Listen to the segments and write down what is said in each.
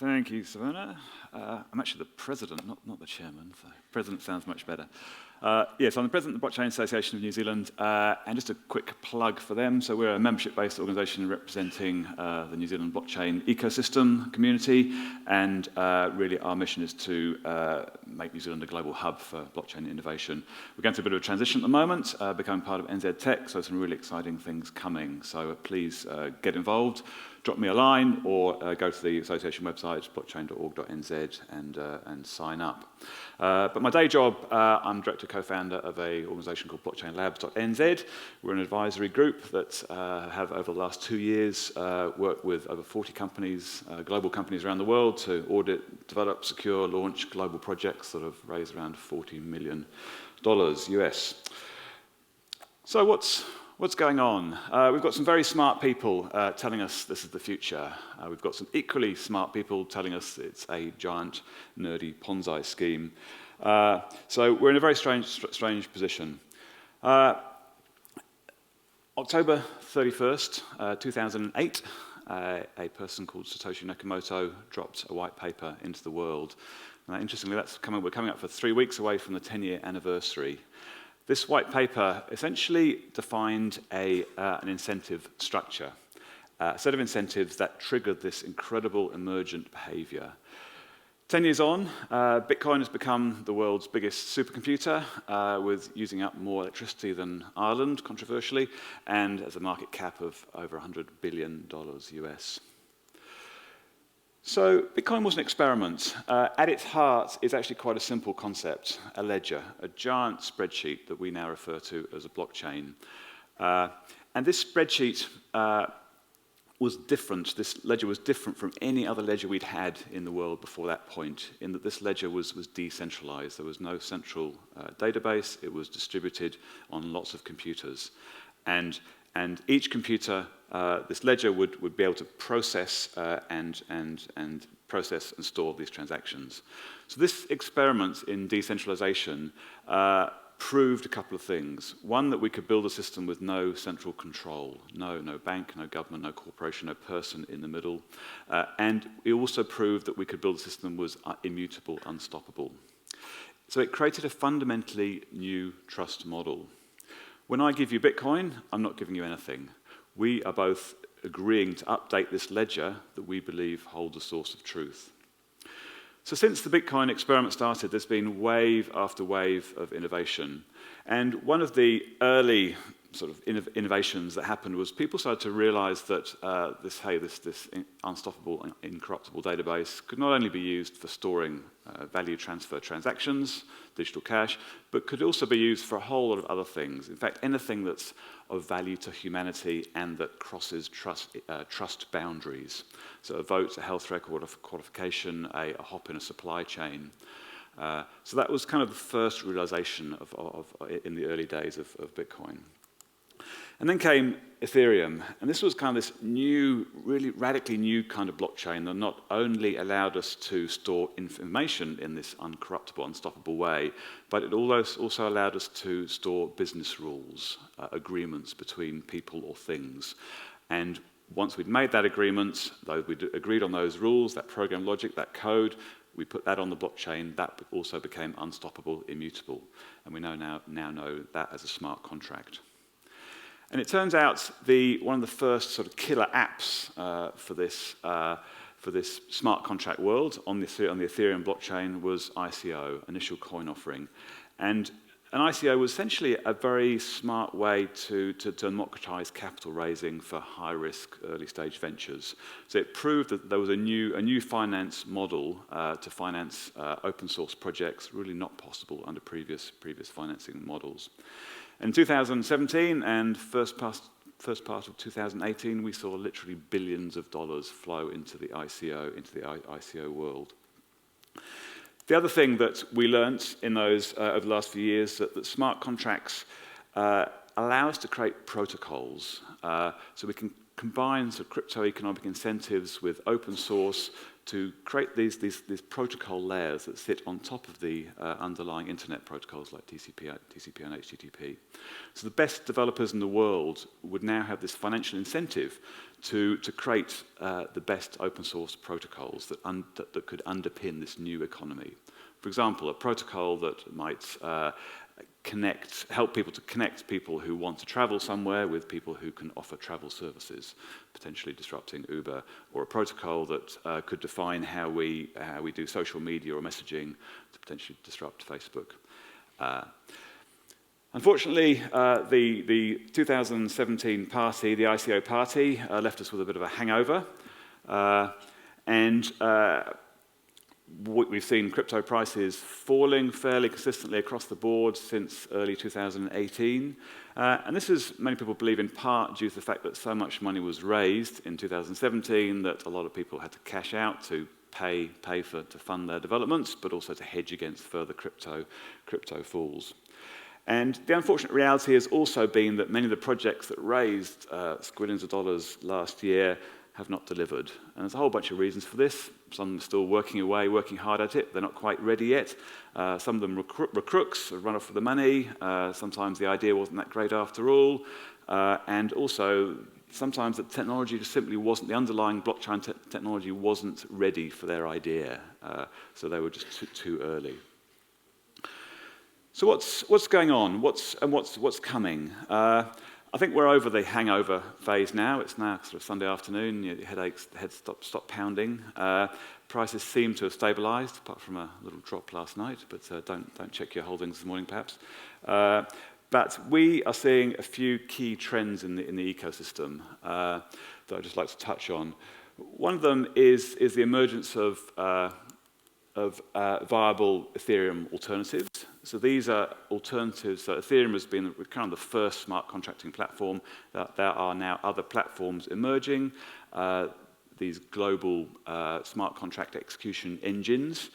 Thank you, Savannah. I'm actually the president, not the chairman, so president sounds much better. Yes, I'm the president of the Blockchain Association of New Zealand, and just a quick plug for them. So we're a membership-based organisation representing the New Zealand blockchain ecosystem community, and really our mission is to make New Zealand a global hub for blockchain innovation. We're going through a bit of a transition at the moment, becoming part of NZ Tech, so some really exciting things coming. So please get involved. Drop me a line or go to the association website, blockchain.org.nz, and sign up. But my day job, I'm director co-founder of an organisation called blockchainlabs.nz. We're an advisory group that have, over the last 2 years, worked with over 40 companies, global companies around the world, to audit, develop, secure, launch global projects that have raised around $40 million US. So what's going on? We've got some very smart people telling us this is the future. We've got some equally smart people telling us it's a giant, nerdy Ponzi scheme. So we're in a very strange position. October 31st, 2008, a person called Satoshi Nakamoto dropped a white paper into the world. Interestingly, we're coming up for 3 weeks away from the 10-year anniversary. This white paper essentially defined an incentive structure, a set of incentives that triggered this incredible emergent behavior. 10 years on, Bitcoin has become the world's biggest supercomputer, with using up more electricity than Ireland, controversially, and has a market cap of over $100 billion US. So Bitcoin was an experiment. At its heart, it's actually quite a simple concept, a ledger, a giant spreadsheet that we now refer to as a blockchain. And this spreadsheet was different. This ledger was different from any other ledger we'd had in the world before that point, in that this ledger was decentralized. There was no central database. It was distributed on lots of computers. And each computer, this ledger would be able to process and process and store these transactions. So this experiment in decentralization proved a couple of things. One, that we could build a system with no central control, no bank, no government, no corporation, no person in the middle. And it also proved that we could build a system that was immutable, unstoppable. So it created a fundamentally new trust model. When I give you Bitcoin, I'm not giving you anything. We are both agreeing to update this ledger that we believe holds a source of truth. So since the Bitcoin experiment started, there's been wave after wave of innovation. And one of the early sort of innovations that happened was people started to realize that this unstoppable, incorruptible database could not only be used for storing value transfer transactions, digital cash, but could also be used for a whole lot of other things. In fact, anything that's of value to humanity and that crosses trust boundaries. So a vote, a health record, a qualification, a hop in a supply chain. So that was kind of the first realization in the early days of Bitcoin. And then came Ethereum, and this was kind of this new, really radically new kind of blockchain that not only allowed us to store information in this uncorruptible, unstoppable way, but it also allowed us to store business rules, agreements between people or things. And once we'd made that agreement, though we'd agreed on those rules, that program logic, that code, we put that on the blockchain. That also became unstoppable, immutable, and we now know that as a smart contract. And it turns out one of the first sort of killer apps for this smart contract world on the Ethereum blockchain was ICO, initial coin offering. And an ICO was essentially a very smart way to democratize capital raising for high-risk early-stage ventures. So it proved that there was a new finance model to finance open-source projects, really not possible under previous financing models. In 2017 and first part of 2018, we saw literally billions of dollars flow into the ICO world. The other thing that we learned in those over the last few years that smart contracts allow us to create protocols, so we can combine sort of crypto economic incentives with open source to create these protocol layers that sit on top of the underlying internet protocols like TCP and HTTP. So the best developers in the world would now have this financial incentive to create the best open source protocols that could underpin this new economy. For example, a protocol that might help people to connect people who want to travel somewhere with people who can offer travel services, potentially disrupting Uber, or a protocol that could define how we do social media or messaging to potentially disrupt Facebook. Unfortunately, the 2017 party, the ICO party, left us with a bit of a hangover, and we've seen crypto prices falling fairly consistently across the board since early 2018. And this is, many people believe, in part due to the fact that so much money was raised in 2017 that a lot of people had to cash out to pay to fund their developments, but also to hedge against further crypto falls. And the unfortunate reality has also been that many of the projects that raised squillions of dollars last year have not delivered. And there's a whole bunch of reasons for this. Some are still working away, working hard at it. They're not quite ready yet. Some of them were crooks, run off with the money. Sometimes the idea wasn't that great after all. And also, sometimes the technology just simply wasn't, the underlying blockchain technology wasn't ready for their idea. So they were just too early. So what's going on? What's coming? I think we're over the hangover phase now. It's now sort of Sunday afternoon. Your headaches, the head stop pounding. Prices seem to have stabilised, apart from a little drop last night. But don't check your holdings this morning, perhaps. But we are seeing a few key trends in the ecosystem that I'd just like to touch on. One of them is the emergence of viable Ethereum alternatives. So these are alternatives. So Ethereum has been kind of the first smart contracting platform. There are now other platforms emerging, these global smart contract execution engines.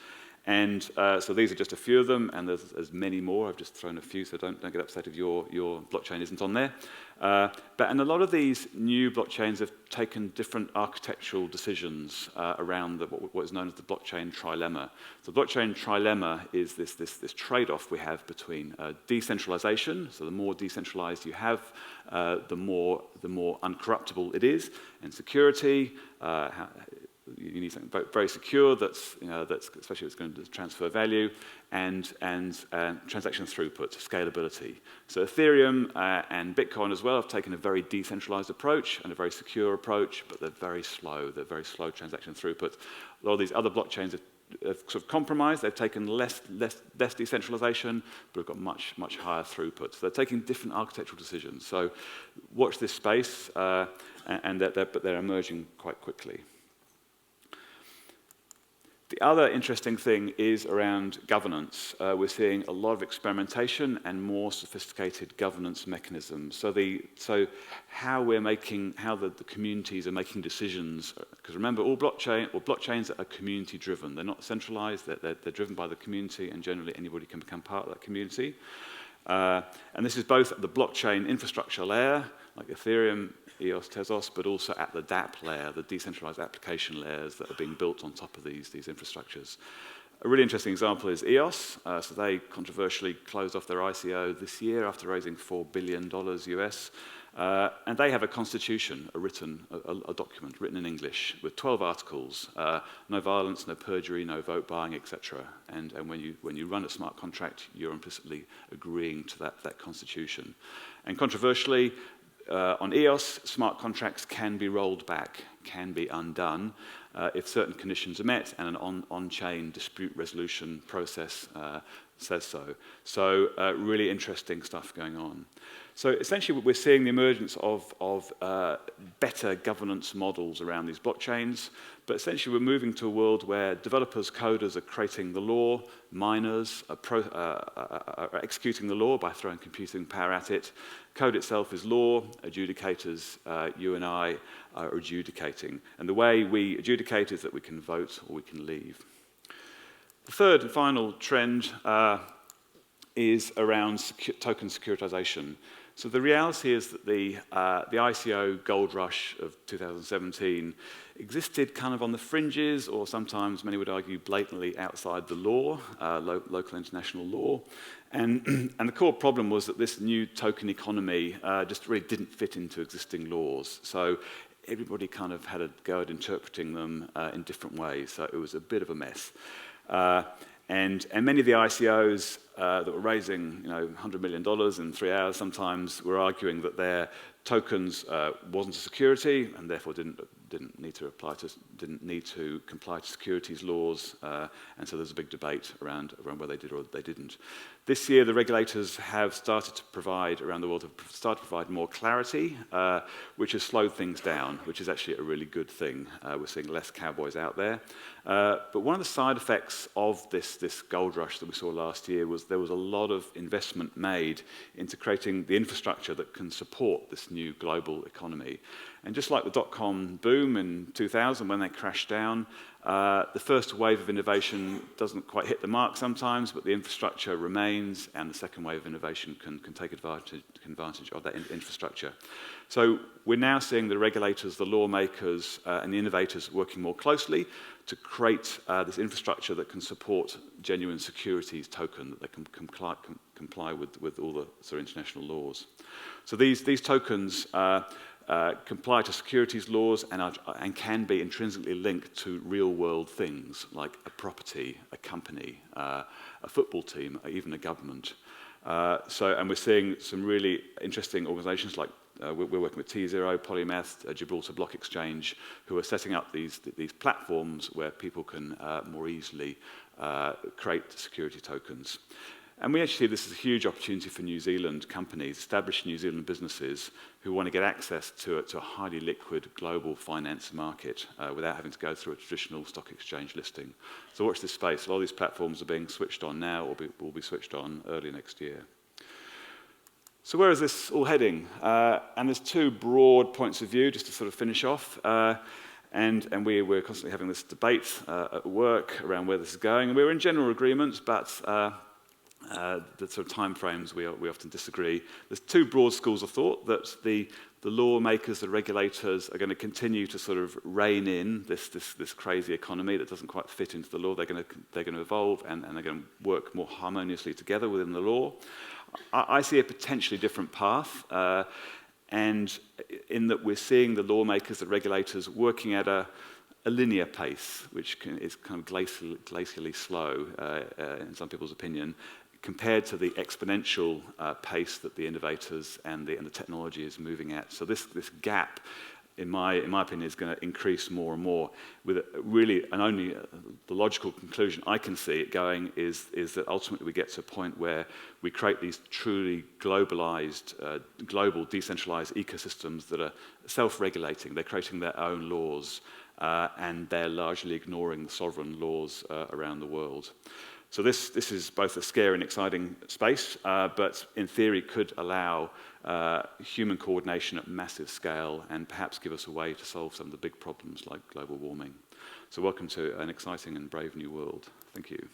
And so these are just a few of them, and there's many more. I've just thrown a few, so don't get upset if your blockchain isn't on there. And a lot of these new blockchains have taken different architectural decisions around what is known as the Blockchain Trilemma. So the Blockchain Trilemma is this trade-off we have between decentralization, so the more decentralized you have, the more uncorruptible it is, and security. You need something very secure that's especially if it's going to transfer value, and transaction throughput, scalability. So Ethereum and Bitcoin as well have taken a very decentralized approach and a very secure approach, but they're very slow. They're very slow transaction throughput. A lot of these other blockchains have sort of compromised. They've taken less decentralization, but have got much higher throughput. So they're taking different architectural decisions. So watch this space, but they're emerging quite quickly. The other interesting thing is around governance. We're seeing a lot of experimentation and more sophisticated governance mechanisms. So how the communities are making decisions, because remember, all blockchains are community-driven. They're not centralized. They're driven by the community, and generally anybody can become part of that community. And this is both at the blockchain infrastructure layer, like Ethereum, EOS, Tezos, but also at the DApp layer, the decentralized application layers that are being built on top of these infrastructures. A really interesting example is EOS. So they controversially closed off their ICO this year after raising $4 billion US. And they have a constitution, a document written in English with 12 articles, no violence, no perjury, no vote buying, etc. And when you run a smart contract, you're implicitly agreeing to that constitution. And controversially, on EOS, smart contracts can be rolled back, can be undone if certain conditions are met and an on-chain dispute resolution process says so. So really interesting stuff going on. So essentially we're seeing the emergence of better governance models around these blockchains, but essentially we're moving to a world where developers, coders are creating the law, miners are executing the law by throwing computing power at it. Code itself is law, adjudicators, you and I, are adjudicating. And the way we adjudicate is that we can vote or we can leave. The third and final trend is around token securitization. So the reality is that the ICO gold rush of 2017 existed kind of on the fringes, or sometimes many would argue blatantly outside the law, local international law. And the core problem was that this new token economy just really didn't fit into existing laws. So everybody kind of had a go at interpreting them in different ways. So it was a bit of a mess. And many of the ICOs that were raising, $100 million in 3 hours sometimes were arguing that their tokens wasn't a security and therefore didn't need to comply to securities laws. And so there's a big debate around whether they did or they didn't. This year, the regulators have started to provide, around the world, more clarity, which has slowed things down, which is actually a really good thing. We're seeing less cowboys out there. But one of the side effects of this gold rush that we saw last year was there was a lot of investment made into creating the infrastructure that can support this new global economy. And just like the dot-com boom in 2000 when they crashed down, the first wave of innovation doesn't quite hit the mark sometimes, but the infrastructure remains, and the second wave of innovation can take advantage of that infrastructure. So we're now seeing the regulators, the lawmakers, and the innovators working more closely to create this infrastructure that can support genuine securities token, that they can comply with all the sort of international laws. So these tokens comply to securities laws and can be intrinsically linked to real-world things like a property, a company, a football team, or even a government. And we're seeing some really interesting organizations like we're working with T0, Polymath, Gibraltar Block Exchange, who are setting up these platforms where people can more easily create security tokens. And we actually see this as a huge opportunity for New Zealand companies, established New Zealand businesses who want to get access to a highly liquid global finance market without having to go through a traditional stock exchange listing. So watch this space. A lot of these platforms are being switched on now or will be switched on early next year. So where is this all heading? And there's two broad points of view, just to sort of finish off. And we're constantly having this debate at work around where this is going. And we're in general agreement, but the sort of time frames we often disagree. There's two broad schools of thought that the lawmakers, the regulators are going to continue to sort of rein in this crazy economy that doesn't quite fit into the law. They're going to evolve and they're going to work more harmoniously together within the law. I see a potentially different path, and in that we're seeing the lawmakers, the regulators working at a linear pace, which is kind of glacially slow in some people's opinion, compared to the exponential pace that the innovators and the technology is moving at. So this gap, in my opinion, is going to increase more and more. With really, and only the logical conclusion I can see it going is that ultimately we get to a point where we create these truly globalized, global decentralized ecosystems that are self-regulating. They're creating their own laws, and they're largely ignoring the sovereign laws around the world. So this is both a scary and exciting space, but in theory could allow human coordination at massive scale and perhaps give us a way to solve some of the big problems like global warming. So welcome to an exciting and brave new world. Thank you.